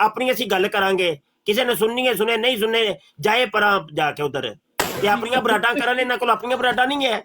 ਆਪਣੀ ਅਸੀਂ ਗੱਲ ਕਰਾਂਗੇ, ਕਿਸੇ ਨੇ ਸੁਣਨੀ ਹੈ ਸੁਣੇ, ਨਹੀਂ ਸੁਣੇ ਜਾਏ ਪਰਾਂ ਜਾ ਕੇ ਉਧਰ, ਤੇ ਆਪਣੀਆਂ ਬਰਾਡਾਂ ਕਰਨ, ਇਹਨਾਂ ਕੋਲ ਆਪਣੀਆਂ ਬਰਾਡਾਂ ਨਹੀਂ ਹੈ,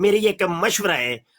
ਮੇਰੀ ਇੱਕ ਮਸ਼ਵਰਾ ਹੈ,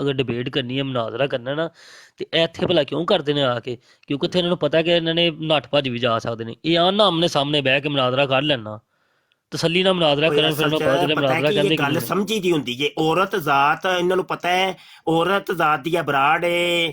ਅਗਰ ਡਿਬੇਟ ਕਰਨੀ ਹੈ, ਮੁਨਾਜ਼ਰਾ ਕਰਨਾ ਨਾ, ਤੇ ਇੱਥੇ ਭਲਾ ਕਿਉਂ ਕਰਦੇ ਨੇ ਆ ਕੇ? ਕਿਉਂਕਿ ਇੱਥੇ ਇਹਨਾਂ ਨੂੰ ਪਤਾ ਕਿ ਇਹਨਾਂ ਨੇ ਨੱਠ ਭੱਜ ਵੀ ਜਾ ਸਕਦੇ ਨੇ, ਇਹ ਆਉਣ ਨਾ ਆਮਨੇ ਸਾਹਮਣੇ ਬਹਿ ਕੇ ਮੁਨਾਜ਼ਰਾ ਕਰ ਲੈਣਾ, ਤਸੱਲੀ ਨਾਲ ਮੁਨਾਜ਼ਰਾ ਓਏ ਕਰਨ, ਫਿਰ ਅਸਲ ਉਹਨਾਂ ਨੂੰ ਪਤਾ ਚ ਚੱਲੇ ਪਤਾ ਮੁਨਾਜ਼ਰਾ ਕਿ ਇਹ ਕਹਿੰਦੇ ਗੱਲ ਕਿ ਸਮਝੀ ਦੀ ਹੁੰਦੀ ਜੇ, ਔਰਤ ਜ਼ਾਤ ਇਹਨਾਂ ਨੂੰ ਪਤਾ ਹੈ, ਔਰਤ ਜ਼ਾਤ ਦੀ ਬਰਾੜ ਏ,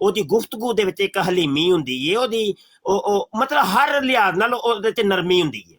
ਉਹਦੀ ਗੁਫ਼ਤਗੂ ਦੇ ਵਿੱਚ ਇੱਕ ਹਲੀਮੀ ਹੁੰਦੀ ਹੈ, ਉਹਦੀ ਉਹ ਮਤਲਬ ਹਰ ਲਿਹਾਜ਼ ਨਾਲ ਉਹਦੇ ਚ ਨਰਮੀ ਹੁੰਦੀ ਹੈ,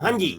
ਹਾਂਜੀ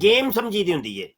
ਗੇਮ ਸਮਝੀ ਦੀ ਹੁੰਦੀ ਹੈ।